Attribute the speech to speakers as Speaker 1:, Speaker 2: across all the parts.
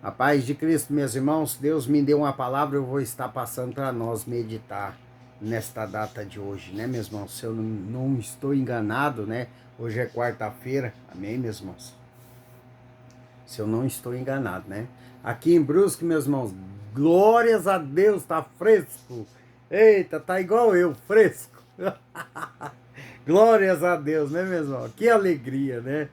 Speaker 1: A paz de Cristo, meus irmãos, Deus me deu uma palavra, eu vou estar passando para nós meditar nesta data de hoje, né, meus irmãos? Se eu não estou enganado, né? Hoje é quarta-feira, amém, meus irmãos? Se eu não estou enganado, né? Aqui em Brusque, meus irmãos, glórias a Deus, tá fresco. Eita, tá igual eu, fresco. Glórias a Deus, né, meus irmãos? Que alegria, né?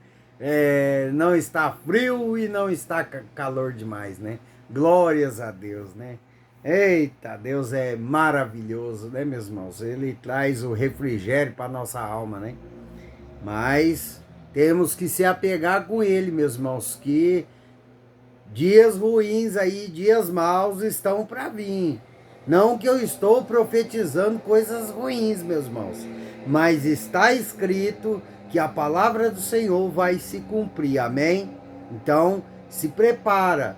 Speaker 1: Não está frio e não está calor demais, né? Glórias a Deus, né? Eita, Deus é maravilhoso, né, meus irmãos? Ele traz o refrigério para nossa alma, né? Mas temos que se apegar com ele, meus irmãos, que dias ruins aí, dias maus estão para vir. Não que eu estou profetizando coisas ruins, meus irmãos, mas está escrito que a palavra do Senhor vai se cumprir, amém? Então, se prepara,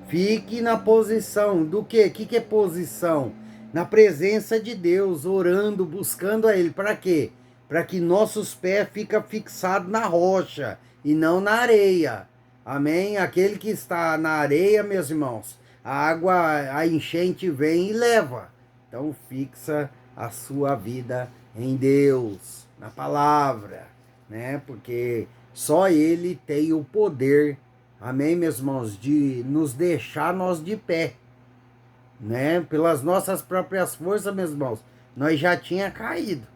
Speaker 1: fique na posição do quê? O que é posição? Na presença de Deus, orando, buscando a Ele, para quê? Para que nossos pés fiquem fixados na rocha e não na areia. Amém? Aquele que está na areia, meus irmãos, a água, a enchente vem e leva. Então fixa a sua vida em Deus, na palavra, né? Porque só Ele tem o poder, amém, meus irmãos, de nos deixar nós de pé, né? Pelas nossas próprias forças, meus irmãos, nós já tinha caído,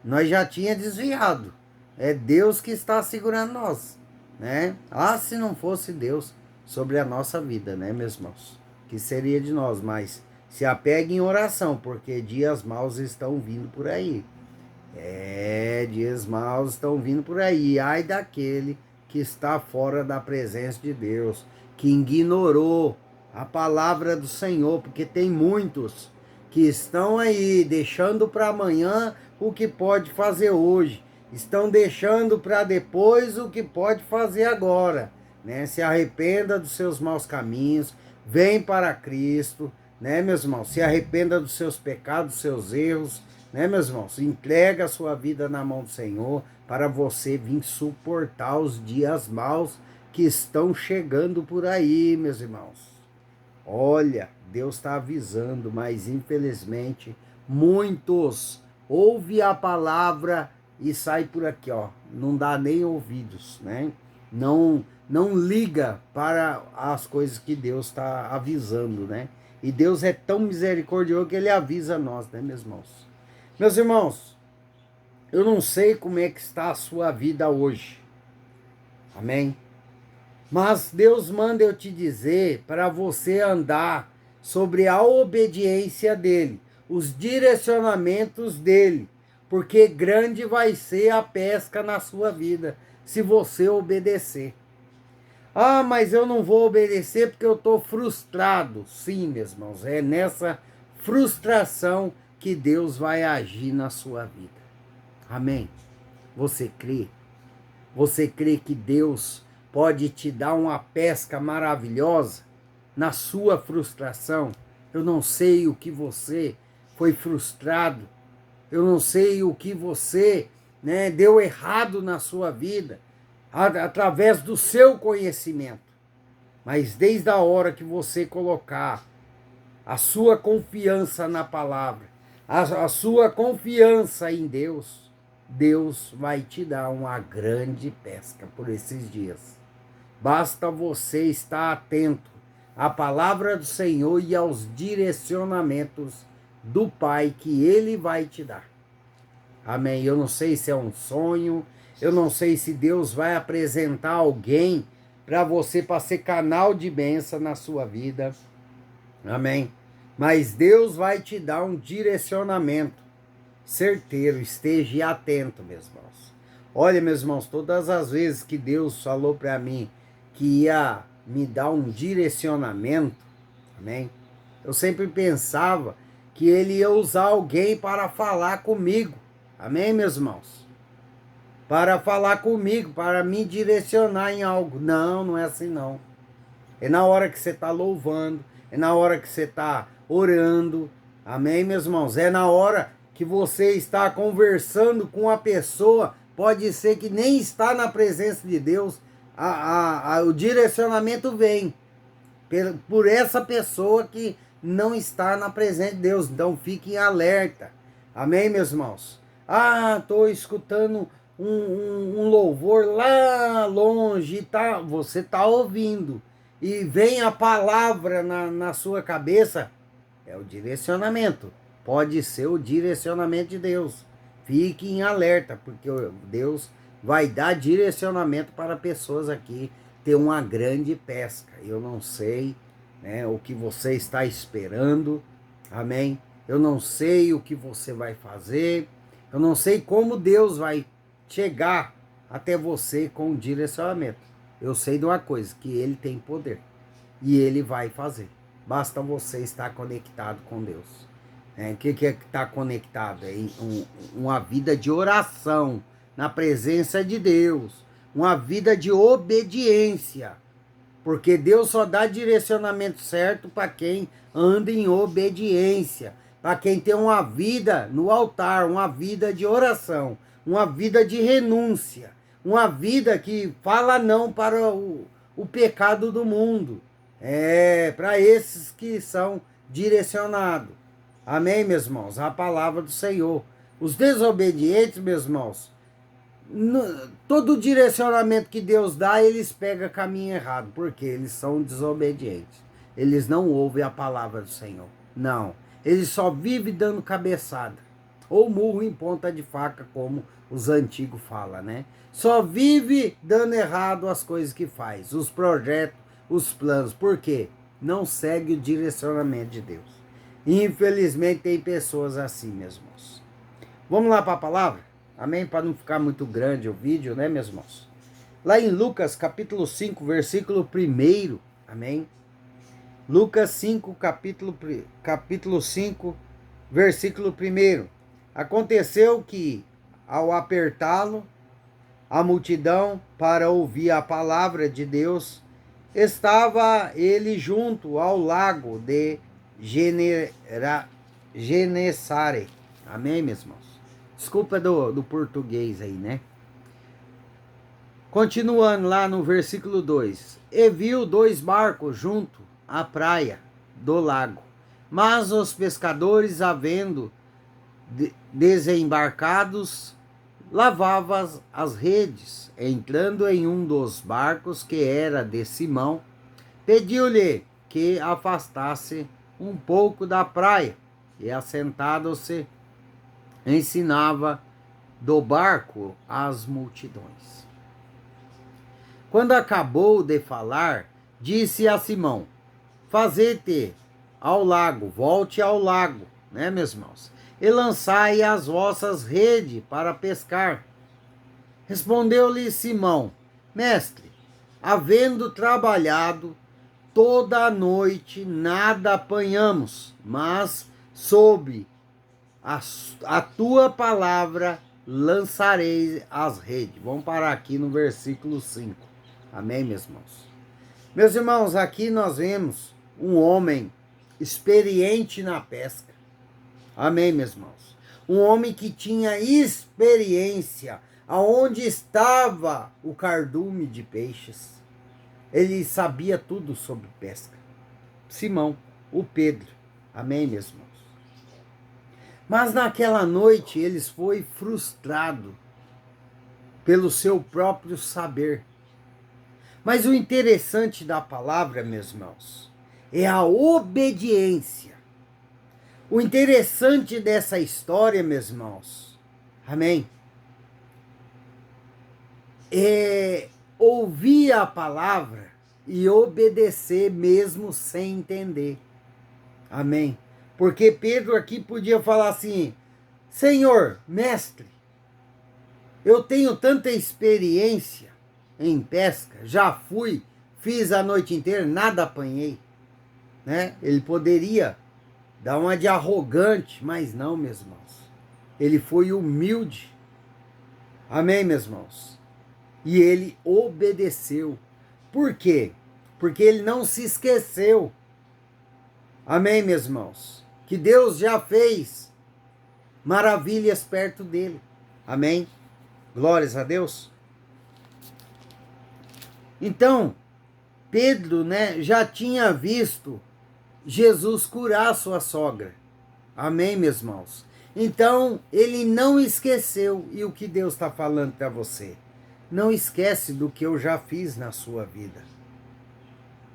Speaker 1: nós já tinha desviado. É Deus que está segurando nós, né? Ah, se não fosse Deus sobre a nossa vida, né, meus irmãos? Que seria de nós? Mas se apegue em oração, porque dias maus estão vindo por aí. Dias maus estão vindo por aí. Ai daquele que está fora da presença de Deus, que ignorou a palavra do Senhor, porque tem muitos que estão aí deixando para amanhã o que pode fazer hoje. Estão deixando para depois o que pode fazer agora, né? Se arrependa dos seus maus caminhos, vem para Cristo, né, meus irmãos? Se arrependa dos seus pecados, dos seus erros, né, meus irmãos? Entrega a sua vida na mão do Senhor para você vir suportar os dias maus que estão chegando por aí, meus irmãos. Olha, Deus está avisando, mas infelizmente muitos ouvem a palavra e sai por aqui, ó, não dá nem ouvidos, né? Não liga para as coisas que Deus está avisando, né? E Deus é tão misericordioso que Ele avisa nós, né, meus irmãos? Meus irmãos, eu não sei como é que está a sua vida hoje, amém? Mas Deus manda eu te dizer para você andar sobre a obediência dEle, os direcionamentos dEle, porque grande vai ser a pesca na sua vida, se você obedecer. Ah, mas eu não vou obedecer porque eu estou frustrado. Sim, meus irmãos, é nessa frustração que Deus vai agir na sua vida. Amém? Você crê? Você crê que Deus pode te dar uma pesca maravilhosa na sua frustração? Eu não sei o que você foi frustrado. Eu não sei o que você, né, deu errado na sua vida através do seu conhecimento. Mas desde a hora que você colocar a sua confiança na palavra, a sua confiança em Deus, Deus vai te dar uma grande pesca por esses dias. Basta você estar atento à palavra do Senhor e aos direcionamentos do Pai que Ele vai te dar. Amém? Eu não sei se é um sonho, eu não sei se Deus vai apresentar alguém para você, para ser canal de bênção na sua vida. Amém? Mas Deus vai te dar um direcionamento certeiro, esteja atento, meus irmãos. Olha, meus irmãos, todas as vezes que Deus falou para mim que ia me dar um direcionamento, amém? Eu sempre pensava que Ele ia usar alguém para falar comigo, amém, meus irmãos? Para falar comigo, para me direcionar em algo. Não, não é assim não. É na hora que você está louvando, é na hora que você está orando, amém, meus irmãos? É na hora que você está conversando com a pessoa, pode ser que nem está na presença de Deus, o direcionamento vem. por essa pessoa que não está na presença de Deus. Então fiquem alerta. Amém, meus irmãos? Ah, estou escutando um louvor lá longe, tá? Você está ouvindo. E vem a palavra na sua cabeça. É o direcionamento. Pode ser o direcionamento de Deus. Fique em alerta, porque Deus vai dar direcionamento para pessoas aqui ter uma grande pesca. Eu não sei, né, o que você está esperando. Amém? Eu não sei o que você vai fazer. Eu não sei como Deus vai chegar até você com o direcionamento. Eu sei de uma coisa, que Ele tem poder. E Ele vai fazer. Basta você estar conectado com Deus. O que é estar conectado? É uma vida de oração na presença de Deus. Uma vida de obediência. Porque Deus só dá direcionamento certo para quem anda em obediência. Para quem tem uma vida no altar, uma vida de oração, uma vida de renúncia. Uma vida que fala não para o pecado do mundo. É para esses que são direcionados. Amém, meus irmãos? A palavra do Senhor. Os desobedientes, meus irmãos, todo o direcionamento que Deus dá, eles pegam caminho errado, porque eles são desobedientes. Eles não ouvem a palavra do Senhor. Não. Eles só vivem dando cabeçada. Ou murro em ponta de faca, como os antigos falam, né? Só vive dando errado as coisas que faz, os projetos, os planos. Por quê? Não segue o direcionamento de Deus. Infelizmente tem pessoas assim, meus irmãos. Vamos lá para a palavra? Amém? Para não ficar muito grande o vídeo, né, meus irmãos? Lá em Lucas, capítulo 5, versículo 1. Amém? Lucas 5, capítulo 5, versículo 1. Aconteceu que, ao apertá-lo, a multidão para ouvir a palavra de Deus, estava ele junto ao lago de Genesare. Amém, meus irmãos? Desculpa do português aí, né? Continuando lá no versículo 2. E viu 2 barcos junto à praia do lago. Mas os pescadores, havendo desembarcados, lavavam as redes. Entrando em um dos barcos, que era de Simão, pediu-lhe que afastasse um pouco da praia, e assentado-se, ensinava do barco as multidões. Quando acabou de falar, disse a Simão: fazete ao lago, volte ao lago, né, meus irmãos? E lançai as vossas redes para pescar. Respondeu-lhe Simão: mestre, havendo trabalhado toda a noite, nada apanhamos, mas sob a tua palavra lançarei as redes. Vamos parar aqui no versículo 5. Amém, meus irmãos? Meus irmãos, aqui nós vemos um homem experiente na pesca. Amém, meus irmãos? Um homem que tinha experiência aonde estava o cardume de peixes. Ele sabia tudo sobre pesca. Simão, o Pedro. Amém, meus irmãos? Mas naquela noite eles foi frustrado pelo seu próprio saber. Mas o interessante da palavra, meus irmãos, é a obediência. O interessante dessa história, meus irmãos, amém, é ouvir a palavra e obedecer mesmo sem entender. Amém? Porque Pedro aqui podia falar assim: Senhor, mestre, eu tenho tanta experiência em pesca, já fui, fiz a noite inteira, nada apanhei, né? Ele poderia dar uma de arrogante, mas não, meus irmãos. Ele foi humilde. Amém, meus irmãos? E ele obedeceu. Por quê? Porque ele não se esqueceu. Amém, meus irmãos? Que Deus já fez maravilhas perto dele. Amém? Glórias a Deus. Então, Pedro, né, já tinha visto Jesus curar sua sogra. Amém, meus irmãos? Então, ele não esqueceu. E o que Deus está falando para você? Não esquece do que eu já fiz na sua vida.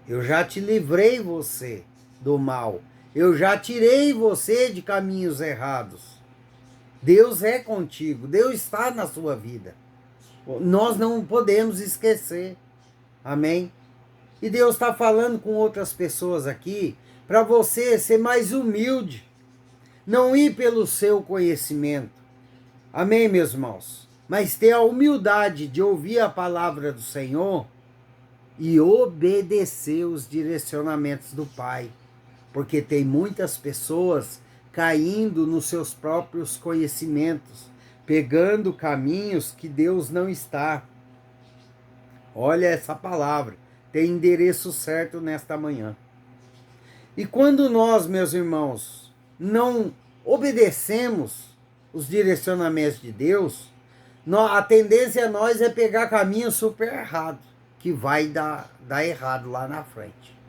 Speaker 1: Eu já te livrei você do mal. Eu já tirei você de caminhos errados. Deus é contigo. Deus está na sua vida. Nós não podemos esquecer. Amém? E Deus está falando com outras pessoas aqui para você ser mais humilde. Não ir pelo seu conhecimento. Amém, meus irmãos? Mas ter a humildade de ouvir a palavra do Senhor e obedecer os direcionamentos do Pai. Porque tem muitas pessoas caindo nos seus próprios conhecimentos, pegando caminhos que Deus não está. Olha essa palavra, tem endereço certo nesta manhã. E quando nós, meus irmãos, não obedecemos os direcionamentos de Deus, a tendência a nós é pegar caminho super errado, que vai dar errado lá na frente.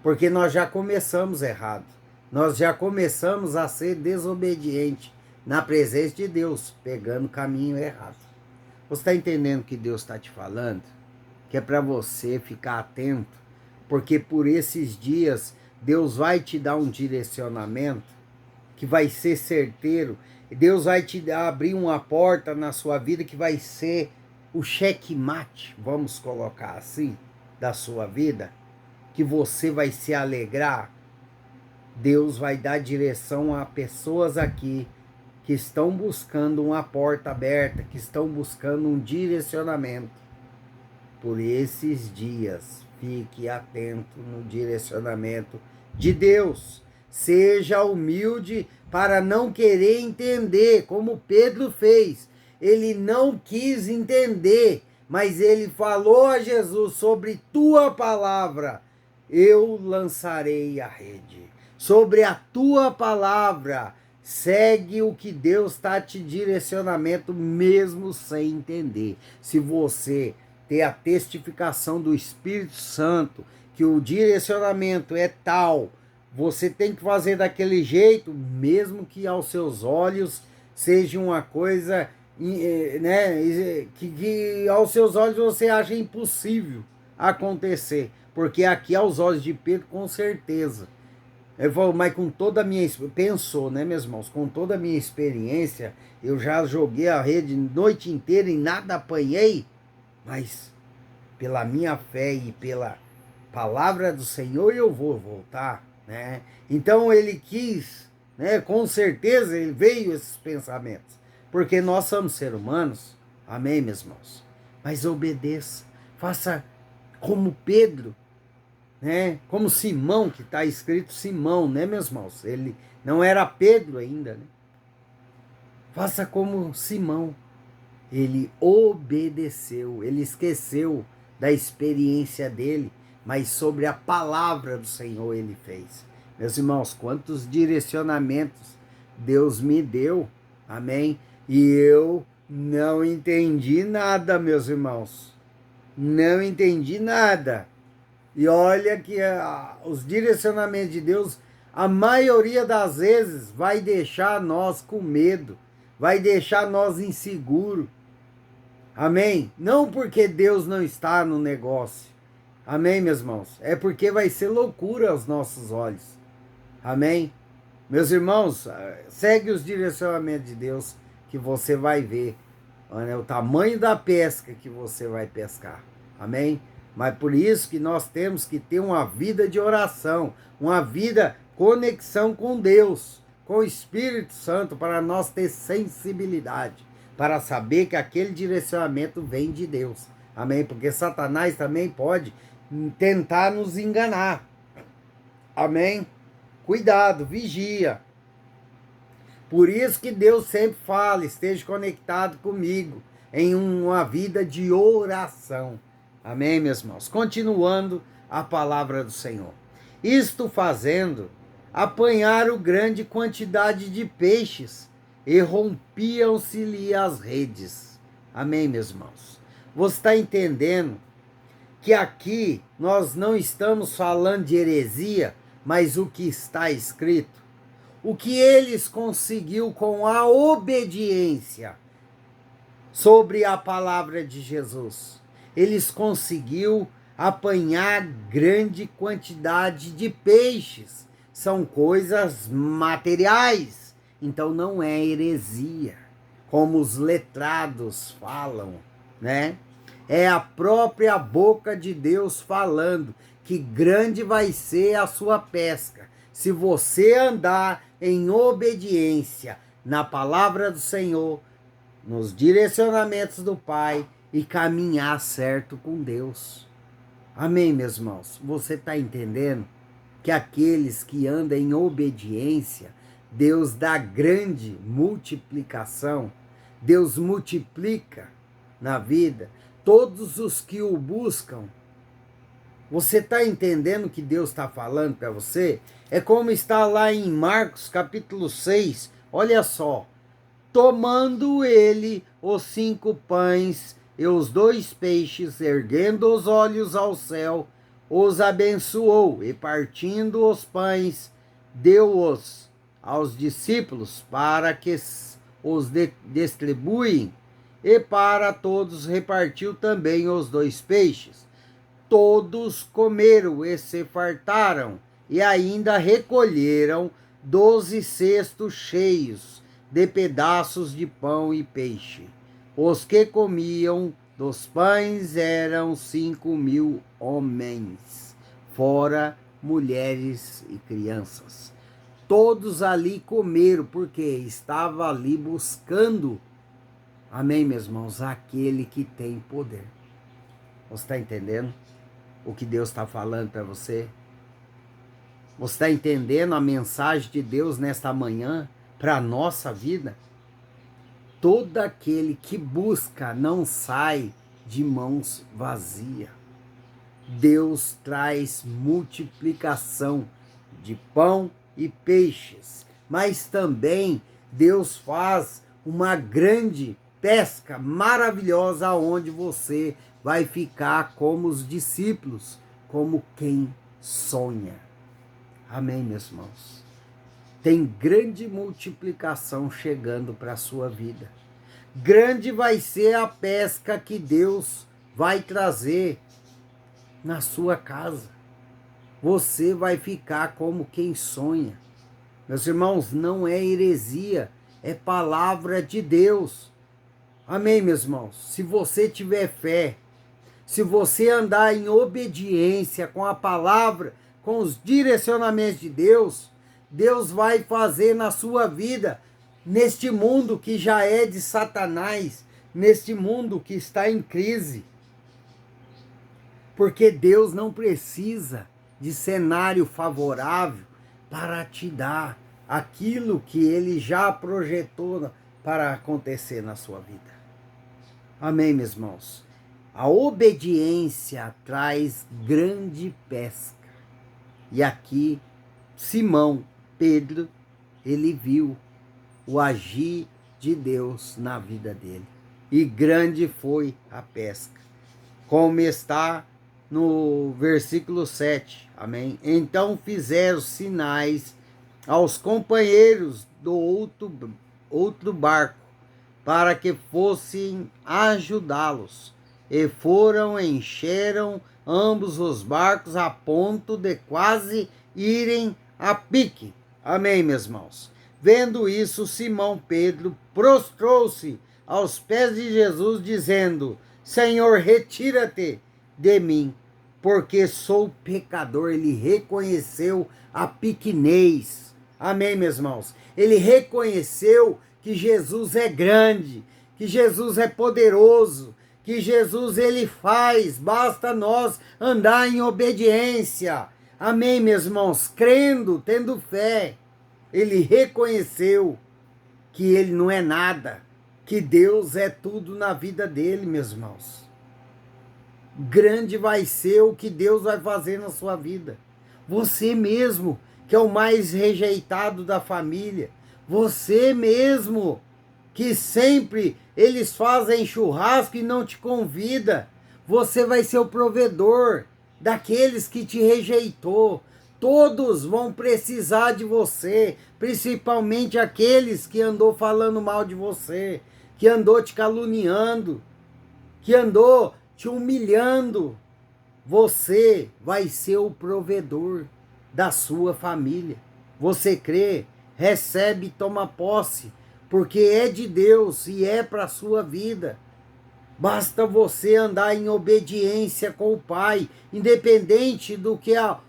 Speaker 1: Porque nós já começamos errado. Nós já começamos a ser desobediente na presença de Deus, pegando caminho errado. Você está entendendo o que Deus está te falando? Que é para você ficar atento, porque por esses dias Deus vai te dar um direcionamento que vai ser certeiro. Deus vai te abrir uma porta na sua vida que vai ser o checkmate, vamos colocar assim, da sua vida, que você vai se alegrar. Deus vai dar direção a pessoas aqui que estão buscando uma porta aberta, que estão buscando um direcionamento. Por esses dias, fique atento no direcionamento de Deus. Seja humilde para não querer entender, como Pedro fez. Ele não quis entender, mas ele falou a Jesus: sobre tua palavra eu lançarei a rede. Sobre a tua palavra, segue o que Deus está te direcionamento, mesmo sem entender. Se você ter a testificação do Espírito Santo, que o direcionamento é tal, você tem que fazer daquele jeito, mesmo que aos seus olhos seja uma coisa, né, que aos seus olhos você acha impossível acontecer. Porque aqui aos olhos de Pedro, com certeza. Ele falou: mas com toda a minha... Pensou, né, meus irmãos? Com toda a minha experiência, eu já joguei a rede noite inteira e nada apanhei. Mas pela minha fé e pela palavra do Senhor eu vou voltar, né? Então ele quis, né? Com certeza ele veio esses pensamentos, porque nós somos seres humanos, amém, meus irmãos? Mas obedeça, faça como Pedro, né? Como Simão, que está escrito Simão, né, meus irmãos? Ele não era Pedro ainda, né? Faça como Simão. Ele obedeceu, ele esqueceu da experiência dele, mas sobre a palavra do Senhor ele fez. Meus irmãos, quantos direcionamentos Deus me deu, amém? E eu não entendi nada, meus irmãos. Não entendi nada. E olha que os direcionamentos de Deus, a maioria das vezes, vai deixar nós com medo, vai deixar nós inseguros. Amém? Não porque Deus não está no negócio. Amém, meus irmãos? É porque vai ser loucura aos nossos olhos. Amém? Meus irmãos, segue os direcionamentos de Deus que você vai ver, né, o tamanho da pesca que você vai pescar. Amém? Mas por isso que nós temos que ter uma vida de oração, uma vida conexão com Deus, com o Espírito Santo, para nós ter sensibilidade, para saber que aquele direcionamento vem de Deus. Amém? Porque Satanás também pode tentar nos enganar. Amém? Cuidado, vigia. Por isso que Deus sempre fala: esteja conectado comigo em uma vida de oração. Amém, meus irmãos? Continuando a palavra do Senhor. Isto fazendo, apanharam grande quantidade de peixes e rompiam-se-lhe as redes. Amém, meus irmãos? Você está entendendo que aqui nós não estamos falando de heresia, mas o que está escrito. O que eles conseguiu com a obediência sobre a palavra de Jesus. Eles conseguiu apanhar grande quantidade de peixes. São coisas materiais. Então não é heresia, como os letrados falam, né? É a própria boca de Deus falando que grande vai ser a sua pesca. Se você andar em obediência na palavra do Senhor, nos direcionamentos do Pai e caminhar certo com Deus. Amém, meus irmãos? Você está entendendo que aqueles que andam em obediência, Deus dá grande multiplicação, Deus multiplica na vida todos os que o buscam. Você está entendendo o que Deus está falando para você? É como está lá em Marcos capítulo 6, olha só. Tomando ele os 5 pães e os 2 peixes, erguendo os olhos ao céu, os abençoou e partindo os pães, deu-os aos discípulos para que os distribuem, e para todos repartiu também os 2 peixes. Todos comeram e se fartaram, e ainda recolheram 12 cestos cheios de pedaços de pão e peixe. Os que comiam dos pães eram 5.000 homens, fora mulheres e crianças. Todos ali comeram, porque estava ali buscando, amém, meus irmãos, aquele que tem poder. Você está entendendo o que Deus está falando para você? Você está entendendo a mensagem de Deus nesta manhã para a nossa vida? Todo aquele que busca não sai de mãos vazias. Deus traz multiplicação de pão e peixes, mas também Deus faz uma grande pesca maravilhosa onde você vai ficar como os discípulos, como quem sonha. Amém, meus irmãos? Tem grande multiplicação chegando para a sua vida. Grande vai ser a pesca que Deus vai trazer na sua casa. Você vai ficar como quem sonha. Meus irmãos, não é heresia, é palavra de Deus. Amém, meus irmãos? Se você tiver fé, se você andar em obediência com a palavra, com os direcionamentos de Deus, Deus vai fazer na sua vida, neste mundo que já é de Satanás, neste mundo que está em crise. Porque Deus não precisa de cenário favorável para te dar aquilo que Ele já projetou para acontecer na sua vida. Amém, meus irmãos? A obediência traz grande pesca. E aqui, Simão Pedro, ele viu o agir de Deus na vida dele. E grande foi a pesca. Como está no versículo 7. Amém? Então fizeram sinais aos companheiros do outro barco, para que fossem ajudá-los. E foram, encheram ambos os barcos a ponto de quase irem a pique. Amém, meus irmãos? Vendo isso, Simão Pedro prostrou-se aos pés de Jesus, dizendo: Senhor, retira-te de mim, porque sou pecador. Ele reconheceu a pequenez. Amém, meus irmãos? Ele reconheceu que Jesus é grande, que Jesus é poderoso, que Jesus ele faz, basta nós andar em obediência. Amém, meus irmãos? Crendo, tendo fé, ele reconheceu que ele não é nada, que Deus é tudo na vida dele, meus irmãos. Grande vai ser o que Deus vai fazer na sua vida. Você mesmo, que é o mais rejeitado da família, você mesmo, que sempre eles fazem churrasco e não te convida, Você vai ser o provedor daqueles que te rejeitou. Todos vão precisar de você, principalmente aqueles que andou falando mal de você, que andou te caluniando, que andou te humilhando. Você vai ser o provedor da sua família. Você crê? Recebe e toma posse, porque é de Deus e é para a sua vida. Basta você andar em obediência com o Pai, independente do que a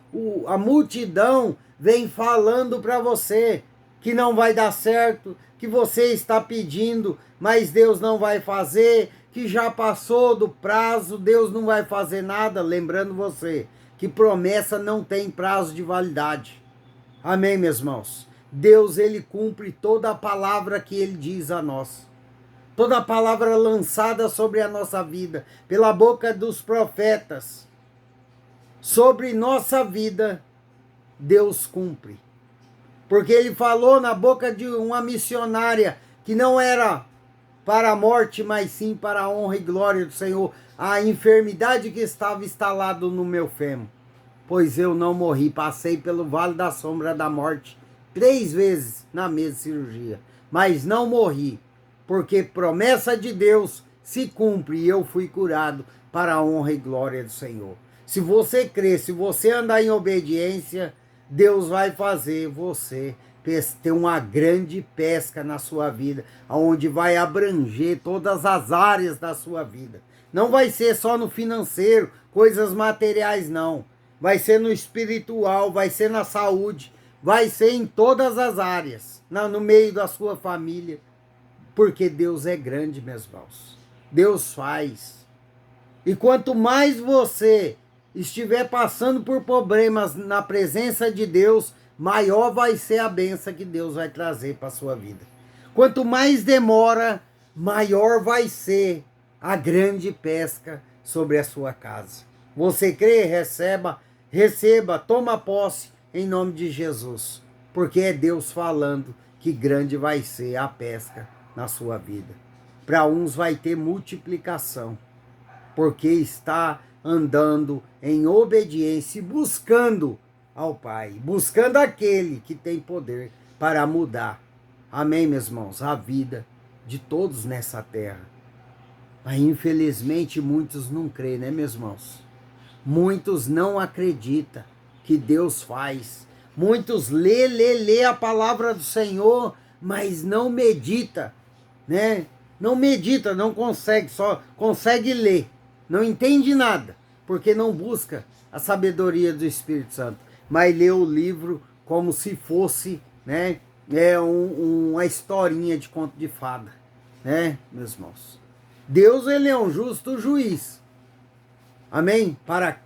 Speaker 1: multidão vem falando para você, que não vai dar certo, que você está pedindo, mas Deus não vai fazer, que já passou do prazo, Deus não vai fazer nada. Lembrando você que promessa não tem prazo de validade. Amém, meus irmãos? Deus, ele cumpre toda a palavra que ele diz a nós. Toda a palavra lançada sobre a nossa vida, pela boca dos profetas, sobre nossa vida, Deus cumpre. Porque ele falou na boca de uma missionária que não era para a morte, mas sim para a honra e glória do Senhor, a enfermidade que estava instalada no meu fêmur. Pois eu não morri, passei pelo vale da sombra da morte 3 vezes na mesma cirurgia, mas não morri, porque promessa de Deus se cumpre e eu fui curado para a honra e glória do Senhor. Se você crer, se você andar em obediência, Deus vai fazer você ter uma grande pesca na sua vida, onde vai abranger todas as áreas da sua vida. Não vai ser só no financeiro, coisas materiais, não. Vai ser no espiritual, vai ser na saúde, vai ser em todas as áreas, no meio da sua família, porque Deus é grande, meus irmãos. Deus faz. E quanto mais você estiver passando por problemas na presença de Deus, maior vai ser a bênção que Deus vai trazer para a sua vida. Quanto mais demora, maior vai ser a grande pesca sobre a sua casa. Você crê? Receba, toma posse em nome de Jesus, porque é Deus falando que grande vai ser a pesca na sua vida. Para uns vai ter multiplicação, porque está andando em obediência, buscando ao Pai, buscando aquele que tem poder para mudar. Amém, meus irmãos? A vida de todos nessa terra. Mas infelizmente muitos não creem, né, meus irmãos? Muitos não acreditam que Deus faz. Muitos lê a palavra do Senhor, mas não medita, né? Não medita, não consegue, só consegue ler. Não entende nada, porque não busca a sabedoria do Espírito Santo, mas lê o livro como se fosse, né, uma historinha de conto de fada, né, meus irmãos? Deus, ele é um justo juiz. Amém? Para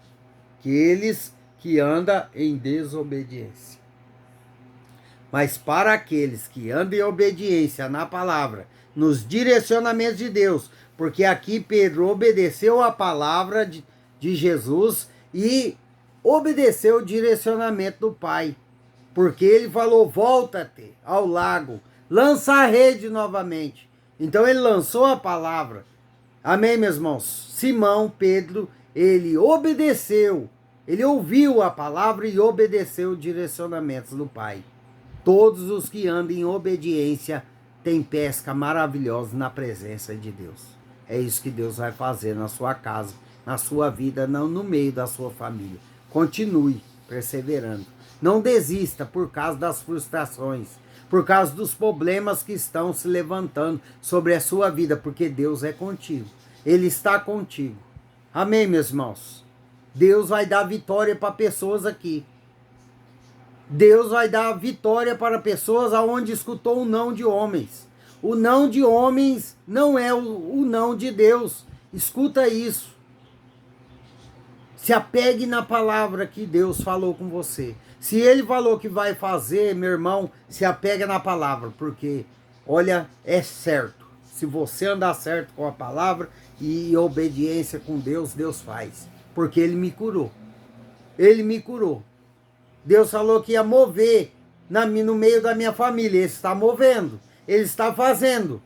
Speaker 1: aqueles que andam em desobediência. Mas para aqueles que andam em obediência na palavra, nos direcionamentos de Deus, porque aqui Pedro obedeceu a palavra de Jesus e obedeceu o direcionamento do Pai. Porque ele falou, volta-te ao lago, lança a rede novamente. Então ele lançou a palavra. Amém, meus irmãos? Simão, Pedro, ele obedeceu, ele ouviu a palavra e obedeceu os direcionamentos do Pai. Todos os que andam em obediência têm pesca maravilhosa na presença de Deus. É isso que Deus vai fazer na sua casa, na sua vida, não no meio da sua família. Continue perseverando. Não desista por causa das frustrações, por causa dos problemas que estão se levantando sobre a sua vida, porque Deus é contigo. Ele está contigo. Amém, meus irmãos? Deus vai dar vitória para pessoas aqui. Deus vai dar vitória para pessoas aonde escutou o não de homens. O não de homens não é o não de Deus. Escuta isso. Se apegue na palavra que Deus falou com você. Se ele falou que vai fazer, meu irmão, se apega na palavra, porque, olha, é certo. Se você andar certo com a palavra e obediência com Deus, Deus faz. Porque ele me curou. Ele me curou. Deus falou que ia mover no meio da minha família. Ele está movendo. Ele está fazendo.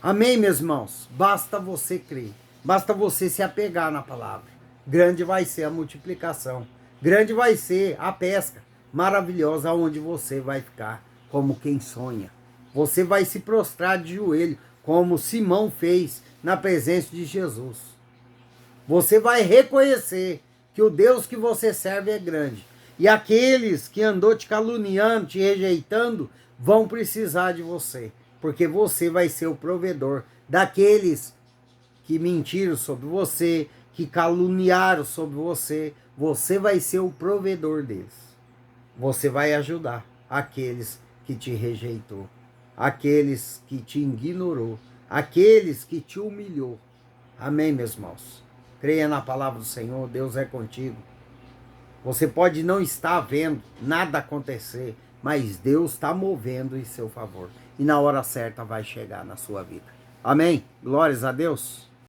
Speaker 1: Amém, meus irmãos? Basta você crer. Basta você se apegar na palavra. Grande vai ser a multiplicação. Grande vai ser a pesca maravilhosa, onde você vai ficar como quem sonha. Você vai se prostrar de joelho, como Simão fez na presença de Jesus. Você vai reconhecer que o Deus que você serve é grande. E aqueles que andou te caluniando, te rejeitando, vão precisar de você. Porque você vai ser o provedor daqueles que mentiram sobre você, que caluniaram sobre você. Você vai ser o provedor deles. Você vai ajudar aqueles que te rejeitou, aqueles que te ignorou, aqueles que te humilhou. Amém, meus irmãos? Creia na palavra do Senhor, Deus é contigo. Você pode não estar vendo nada acontecer, mas Deus está movendo em seu favor. E na hora certa vai chegar na sua vida. Amém? Glórias a Deus.